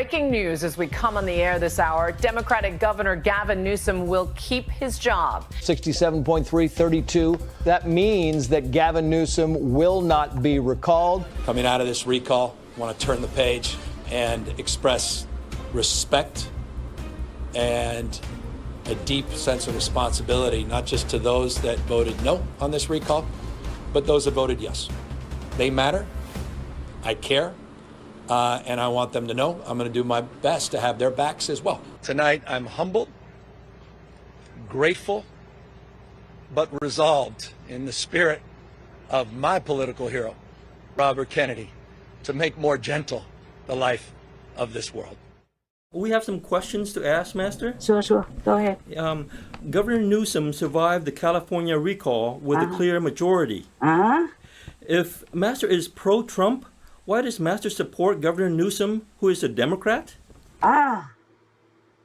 breaking news as we come on the air this hour. Democratic Governor Gavin Newsom will keep his job. 67.332. That means that Gavin Newsom will not be recalled. Coming out of this recall, I want to turn the page and express respect and a deep sense of responsibility, not just to those that voted no on this recall, but those that voted yes. They matter. I care. And I want them to know I'm going to do my best to have their backs as well. Tonight, I'm humbled, grateful, but resolved in the spirit of my political hero, Robert Kennedy, to make more gentle the life of this world. We have some questions to ask, Master. Sure. Go ahead. Governor Newsom survived the California recall with a clear majority. If Master is pro-Trump, why does Master support Governor Newsom, who is a Democrat? Do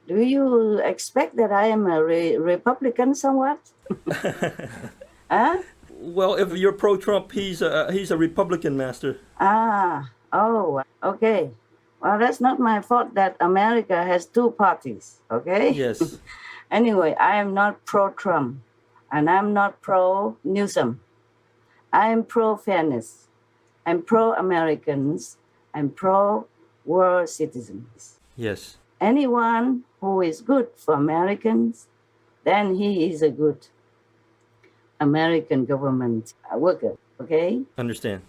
you expect that I am a Republican somewhat? Well, if you're pro-Trump, he's a Republican, Master. Okay. Well, that's not my fault that America has two parties, okay? Yes. Anyway, I am not pro-Trump, and I'm not pro-Newsom. I am pro-fairness. I'm pro-Americans. I'm pro-world citizens. Yes. Anyone who is good for Americans, then he is a good American government worker, okay? Understand.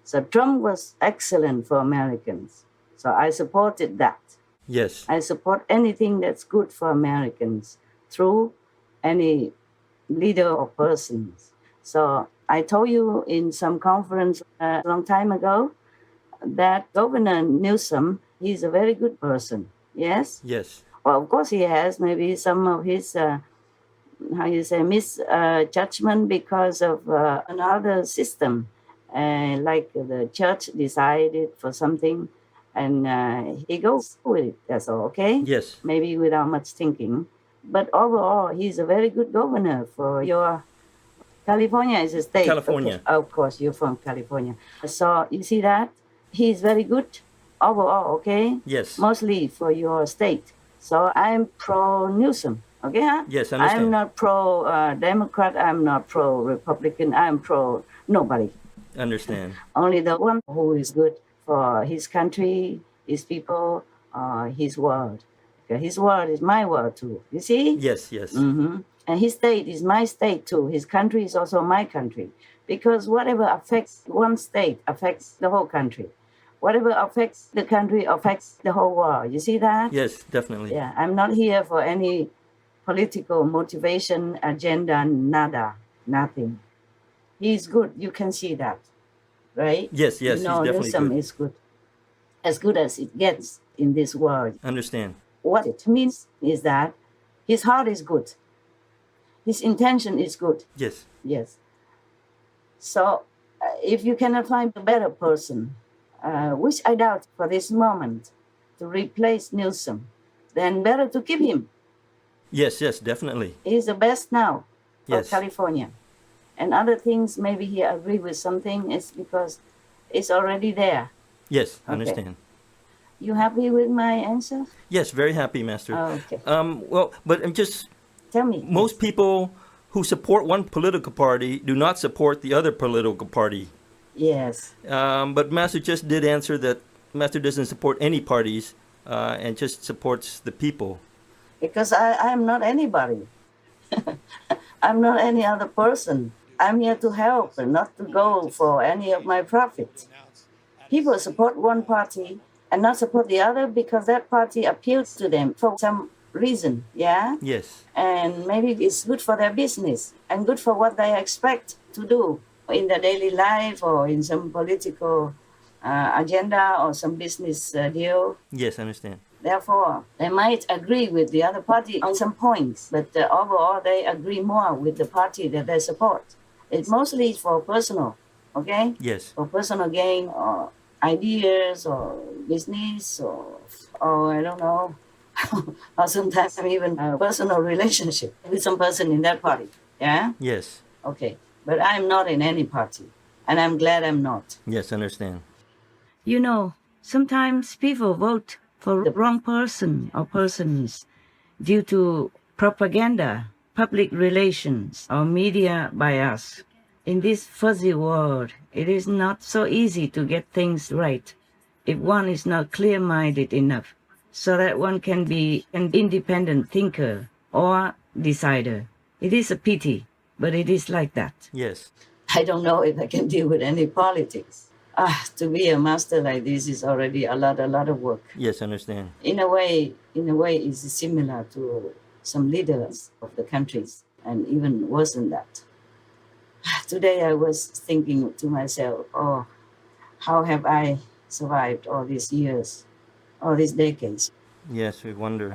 So Trump was excellent for Americans. So I supported that. Yes. I support anything that's good for Americans through any leader or persons. So I told you in some conference a long time ago that Governor Newsom, he's a very good person. Yes? Yes. Well, of course he has maybe some of his, misjudgment because of another system. Like the church decided for something and he goes with it. That's all, okay? Yes. Maybe without much thinking. But overall, he's a very good governor for your... California is a state. California. Of course, you're from California. So you see that? He's very good overall, okay? Yes. Mostly for your state. So I'm pro-Newsom, okay? Yes, I understand. I'm not pro-Democrat. I'm not pro-Republican. I'm pro-nobody. Understand. Only the one who is good for his country, his people, his world. Okay? His world is my world too. You see? Yes, yes. Mm-hmm. And his state is my state too. His country is also my country. Because whatever affects one state affects the whole country. Whatever affects the country affects the whole world. You see that? Yes, definitely. Yeah, I'm not here for any political motivation, agenda, nada, nothing. He's good. You can see that, right? Yes, he's definitely Newsom good. Is good. As good as it gets in this world. Understand. What it means is that his heart is good. His intention is good. Yes. Yes. So if you cannot find a better person, which I doubt for this moment, to replace Newsom, then better to keep him. Yes, definitely. He's the best now for Yes. California. And other things, maybe he agree with something, it's because it's already there. Yes, Okay. understand. You happy with my answer? Yes, very happy, Master. Okay. Well, but I'm just... Tell me. Most people who support one political party do not support the other political party. Yes. But Master just did answer that Master doesn't support any parties and just supports the people. Because I'm not anybody. I'm not any other person. I'm here to help and not to go for any of my profit. People support one party and not support the other because that party appeals to them for some reason, yeah? Yes. And maybe it's good for their business and good for what they expect to do in their daily life or in some political agenda or some business deal. Yes, I understand. Therefore, they might agree with the other party on some points, but overall they agree more with the party that they support. It's mostly for personal, okay? Yes. For personal gain or ideas or business or I don't know, or sometimes even a personal relationship with some person in that party, yeah? Yes. Okay, but I'm not in any party, and I'm glad I'm not. Yes, I understand. You know, sometimes people vote for the wrong person or persons due to propaganda, public relations, or media bias. In this fuzzy world, it is not so easy to get things right if one is not clear-minded enough so that one can be an independent thinker or decider. It is a pity, but it is like that. Yes. I don't know if I can deal with any politics. To be a master like this is already a lot of work. Yes, understand. In a way, it's similar to some leaders of the countries, and even worse than that. Today I was thinking to myself, oh, how have I survived all these years, all these decades? Yes, we wonder.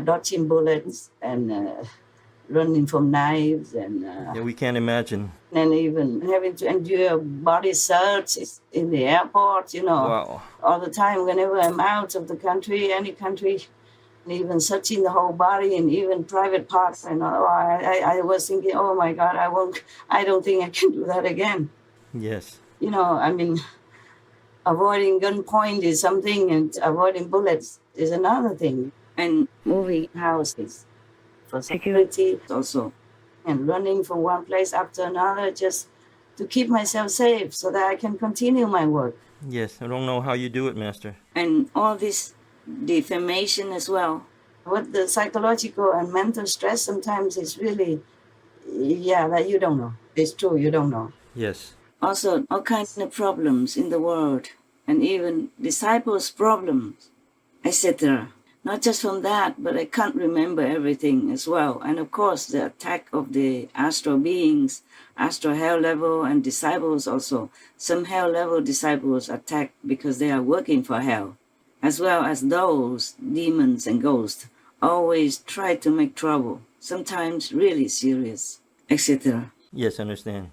Dodging bullets and running from knives and Yeah, we can't imagine. even having to endure body search in the airport, Wow. all the time whenever I'm out of the country, any country, and even searching the whole body and even private parts. And I was thinking, oh my God, I don't think I can do that again. Yes. Avoiding gunpoint is something, and avoiding bullets is another thing. And moving houses for security also. And running from one place after another just to keep myself safe so that I can continue my work. Yes, I don't know how you do it, Master. And all this defamation as well. What the psychological and mental stress sometimes is really, that you don't know. It's true, you don't know. Yes. Also, all kinds of problems in the world, and even disciples' problems, etc. Not just from that, but I can't remember everything as well. And of course, the attack of the astral beings, astral hell level, and disciples also. Some hell level disciples attacked because they are working for hell, as well as those demons and ghosts always try to make trouble, sometimes really serious, etc. Yes, understand.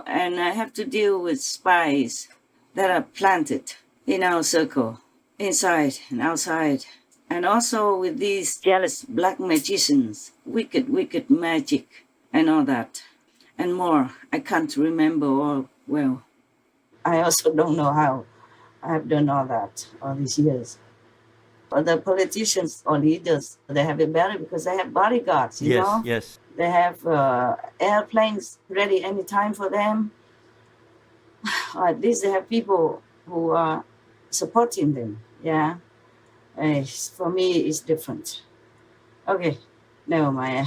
And I have to deal with spies that are planted in our circle, inside and outside. And also with these jealous black magicians, wicked magic and all that. And more, I can't remember all well. I also don't know how I've done all that all these years. But the politicians or leaders, they have it better because they have bodyguards, you know? Yes. They have airplanes ready anytime for them. Or at least they have people who are supporting them, yeah? For me, it's different. Okay, never mind.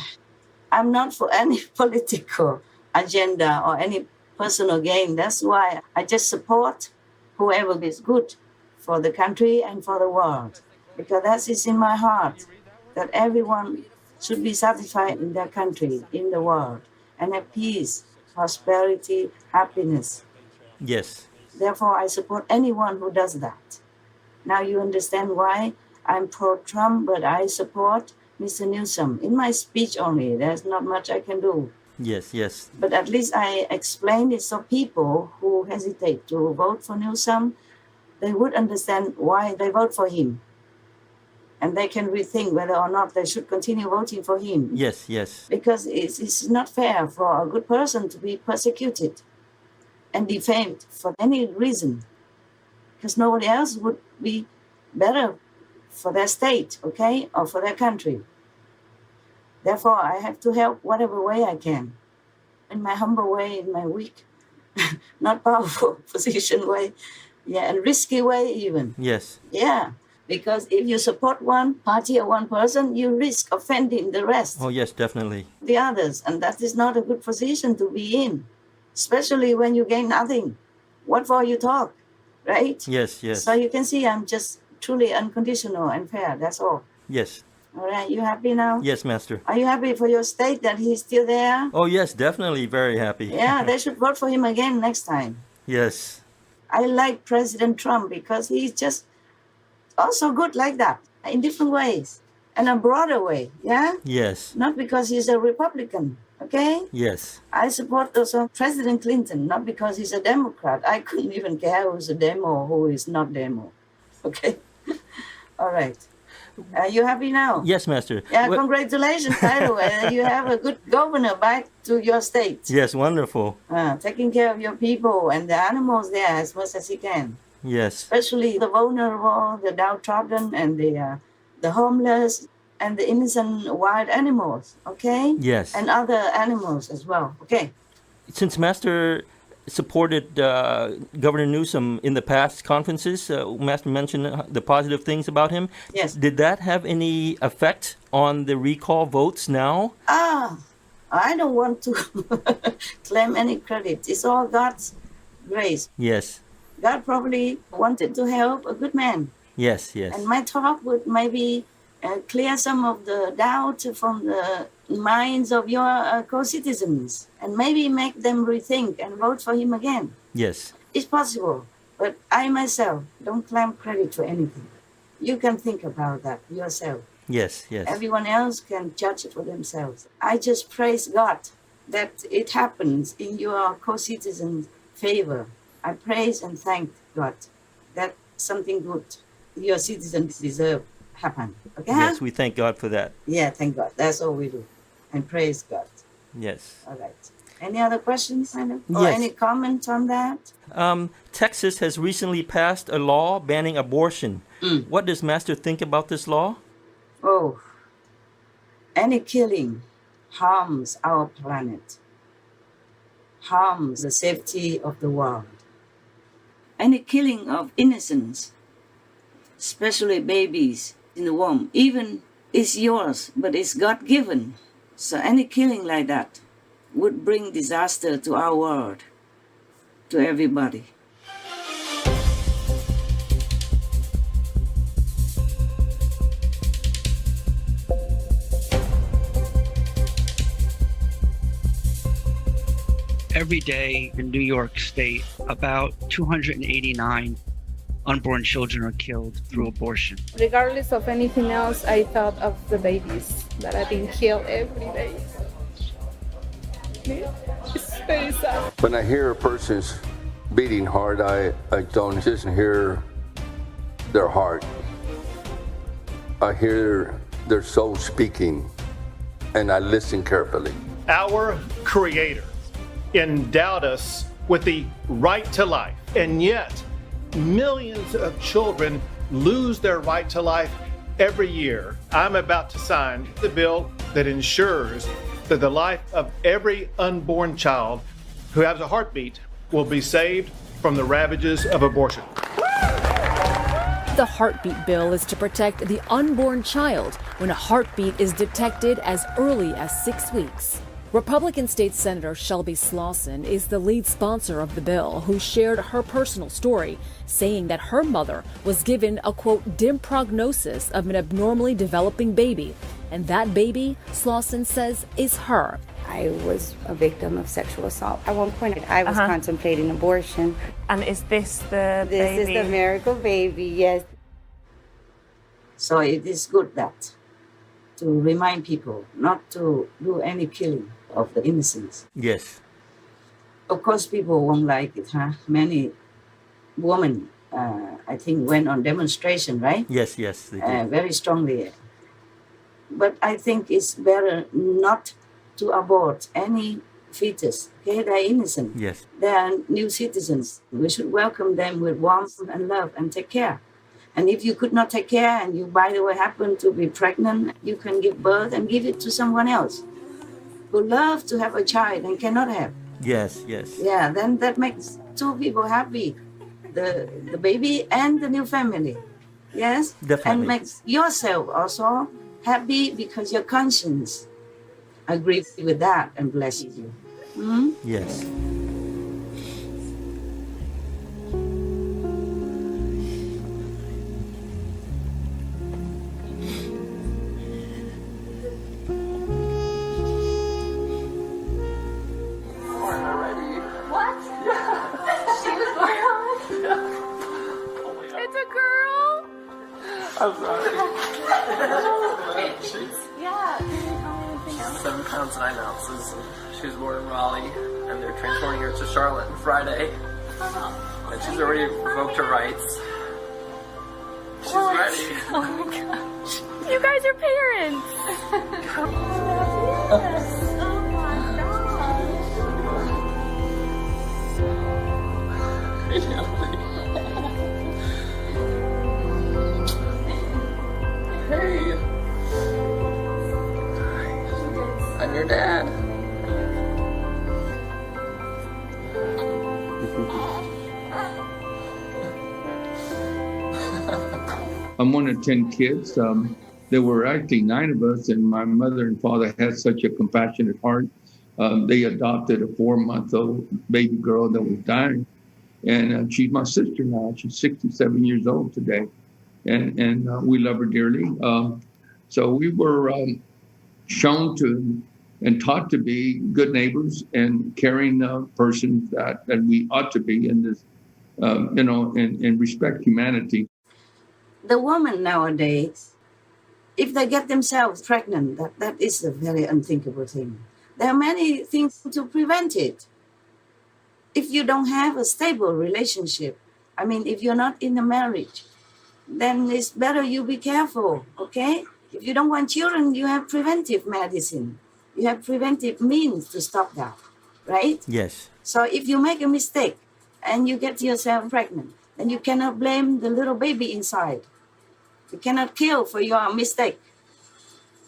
I'm not for any political agenda or any personal gain. That's why I just support whoever is good for the country and for the world. Because that is in my heart, that everyone should be satisfied in their country, in the world, and have peace, prosperity, happiness. Yes. Therefore, I support anyone who does that. Now you understand why I'm pro-Trump, but I support Mr. Newsom. In my speech only, there's not much I can do. Yes. But at least I explained it so people who hesitate to vote for Newsom, they would understand why they vote for him. And they can rethink whether or not they should continue voting for him. Yes. Because it's not fair for a good person to be persecuted and defamed for any reason. Because nobody else would be better for their state, okay, or for their country. Therefore, I have to help whatever way I can. In my humble way, in my weak, not powerful position way, and risky way even. Yes. Yeah, because if you support one party or one person, you risk offending the rest. Oh, yes, definitely. The others, and that is not a good position to be in, especially when you gain nothing. What for you talk, right? Yes. So you can see I'm just truly unconditional and fair, that's all. Yes. All right, you happy now? Yes, Master. Are you happy for your state that he's still there? Oh, yes, definitely very happy. Yeah, they should vote for him again next time. Yes. I like President Trump because he's just also good like that, in different ways, and a broader way, yeah? Yes. Not because he's a Republican, okay? Yes. I support also President Clinton, not because he's a Democrat. I couldn't even care who's a demo or who is not demo, okay? All right. Are you happy now? Yes, Master. Yeah, congratulations, by the way. You have a good governor back to your state. Yes, wonderful. Taking care of your people and the animals there as much as he can. Yes. especially the vulnerable, the downtrodden, and the homeless, and the innocent wild animals, okay? Yes. And other animals as well, okay? Since Master supported Governor Newsom in the past conferences, Master mentioned the positive things about him. Yes. Did that have any effect on the recall votes now? I don't want to claim any credit. It's all God's grace. Yes. God probably wanted to help a good man. Yes, yes. And my talk would maybe clear some of the doubt from the minds of your co-citizens and maybe make them rethink and vote for him again. Yes. It's possible, but I myself don't claim credit for anything. You can think about that yourself. Yes, yes. Everyone else can judge it for themselves. I just praise God that it happens in your co-citizens' favor. I praise and thank God that something good your citizens deserve happen. Okay? Yes, we thank God for that. Yeah, thank God. That's all we do. And praise God. Yes. All right. Any other questions, Simon? Or Yes. any comments on that? Texas has recently passed a law banning abortion. What does Master think about this law? Oh, any killing harms our planet, harms the safety of the world. Any killing of innocents, especially babies in the womb, even is yours, but it's God-given. So any killing like that would bring disaster to our world, to everybody. Every day in New York State, about 289 unborn children are killed through abortion. Regardless of anything else, I thought of the babies that are being killed every day. It's very sad. When I hear a person's beating hard, I don't just hear their heart. I hear their soul speaking, and I listen carefully. Our Creator endowed us with the right to life, and yet millions of children lose their right to life every year. I'm about to sign the bill that ensures that the life of every unborn child who has a heartbeat will be saved from the ravages of abortion. The heartbeat bill is to protect the unborn child when a heartbeat is detected as early as 6 weeks. Republican State Senator Shelby Slawson is the lead sponsor of the bill, who shared her personal story, saying that her mother was given a, quote, dim prognosis of an abnormally developing baby. And that baby, Slawson says, is her. I was a victim of sexual assault. At one point, I was contemplating abortion. And is this the baby? This is the miracle baby, yes. So it is good that to remind people not to do any killing of the innocents. Yes. Of course, people won't like it, huh? Many women, I think, went on demonstration, right? Yes, yes, they did. Very strongly. But I think it's better not to abort any fetus. Okay, they're innocent. Yes. They are new citizens. We should welcome them with warmth and love and take care. And if you could not take care and you, by the way, happen to be pregnant, you can give birth and give it to someone else who love to have a child and cannot have. Yes, yes. Yeah, then that makes two people happy, the baby and the new family. Yes? Definitely. And makes yourself also happy because your conscience agrees with that and blesses you. Hmm? Yes. It's a girl? I'm sorry. Yeah. Can you tell me anything else? 7 pounds 9 ounces. She was born in Raleigh, and they're transporting her to Charlotte on Friday. And she's already revoked her rights. She's ready. Oh my gosh. You guys are parents. Yes. Oh my gosh. I'm one of 10 kids. There were actually 9 of us, and my mother and father had such a compassionate heart. They adopted a 4-month-old baby girl that was dying. And she's my sister now. She's 67 years old today. And we love her dearly. So we were shown to and taught to be good neighbors and caring persons that we ought to be in this, and respect humanity. The women nowadays, if they get themselves pregnant, that is a very unthinkable thing. There are many things to prevent it. If you don't have a stable relationship, I mean, if you're not in a marriage, then it's better you be careful, okay? If you don't want children, you have preventive medicine. You have preventive means to stop that, right? Yes. So if you make a mistake and you get yourself pregnant, then you cannot blame the little baby inside. You cannot kill for your mistake.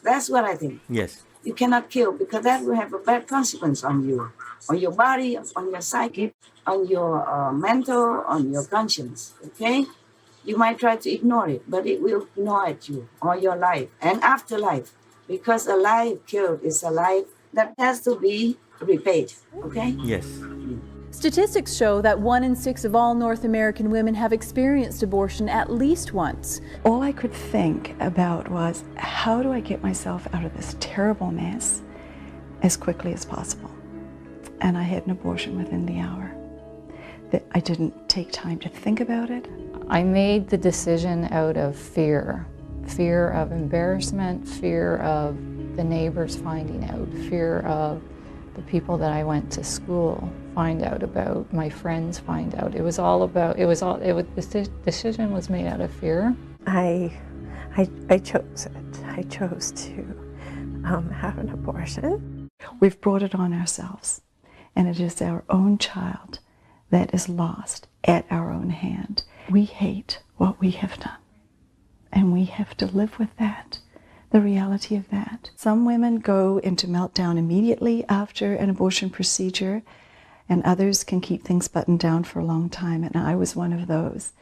That's what I think. Yes. You cannot kill because that will have a bad consequence on you, on your body, on your psyche, on your mental, on your conscience, okay? You might try to ignore it, but it will gnaw at you all your life and afterlife, because a life killed is a life that has to be repaid, okay? Yes. Statistics show that 1 in 6 of all North American women have experienced abortion at least once. All I could think about was, how do I get myself out of this terrible mess as quickly as possible? And I had an abortion within the hour. I didn't take time to think about it. I made the decision out of fear. Fear of embarrassment, fear of the neighbors finding out, fear of the people that I went to school find out about, my friends find out. The decision was made out of fear. I chose it. I chose to have an abortion. We've brought it on ourselves, and it is our own child that is lost at our own hand. We hate what we have done, and we have to live with that, the reality of that. Some women go into meltdown immediately after an abortion procedure, and others can keep things buttoned down for a long time, and I was one of those.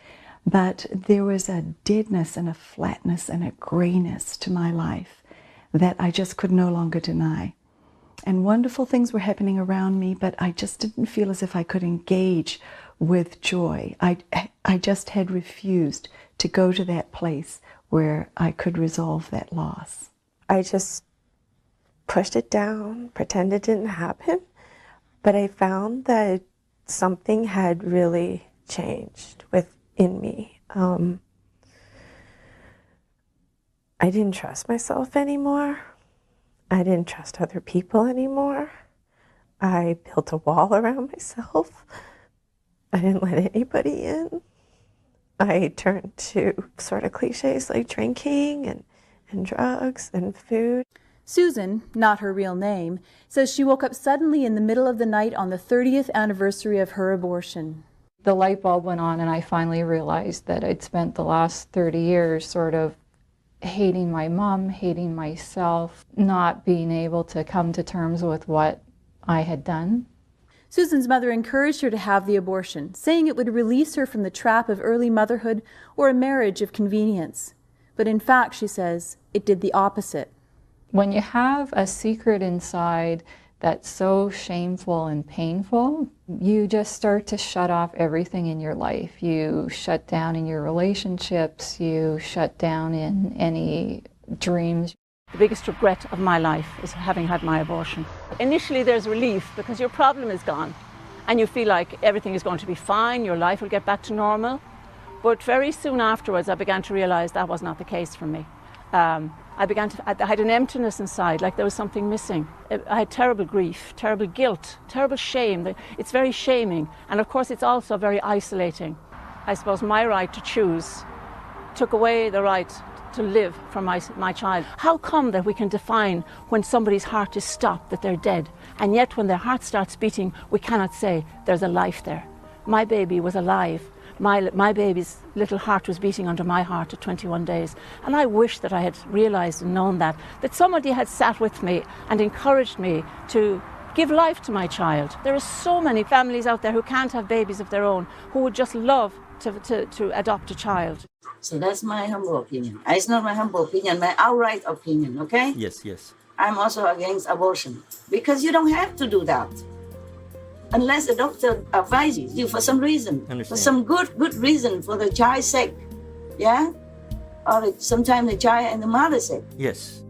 But there was a deadness and a flatness and a grayness to my life that I just could no longer deny. And wonderful things were happening around me, but I just didn't feel as if I could engage with joy. I just had refused to go to that place where I could resolve that loss. I just pushed it down, pretended it didn't happen, but I found that something had really changed within me. I didn't trust myself anymore. I didn't trust other people anymore. I built a wall around myself. I didn't let anybody in. I turned to sort of cliches like drinking and drugs and food. Susan, not her real name, says she woke up suddenly in the middle of the night on the 30th anniversary of her abortion. The light bulb went on and I finally realized that I'd spent the last 30 years sort of hating my mom, hating myself, not being able to come to terms with what I had done. Susan's mother encouraged her to have the abortion, saying it would release her from the trap of early motherhood or a marriage of convenience. But in fact, she says, it did the opposite. When you have a secret inside that's so shameful and painful, you just start to shut off everything in your life. You shut down in your relationships, you shut down in any dreams. The biggest regret of my life is having had my abortion. Initially there's relief because your problem is gone and you feel like everything is going to be fine, your life will get back to normal. But very soon afterwards I began to realize that was not the case for me. I had an emptiness inside, like there was something missing. I had terrible grief, terrible guilt, terrible shame. It's very shaming, and of course it's also very isolating. I suppose my right to choose took away the right to live for my child. How come that we can define when somebody's heart is stopped, that they're dead, and yet when their heart starts beating, we cannot say there's a life there? My baby was alive. My baby's little heart was beating under my heart at 21 days. And I wish that I had realized and known that somebody had sat with me and encouraged me to give life to my child. There are so many families out there who can't have babies of their own, who would just love to adopt a child. So that's my humble opinion. It's not my humble opinion, my outright opinion, okay? Yes, yes. I'm also against abortion because you don't have to do that unless the doctor advises you for some reason, for some good reason, for the child's sake, yeah? Or sometimes the child and the mother's sake. Yes.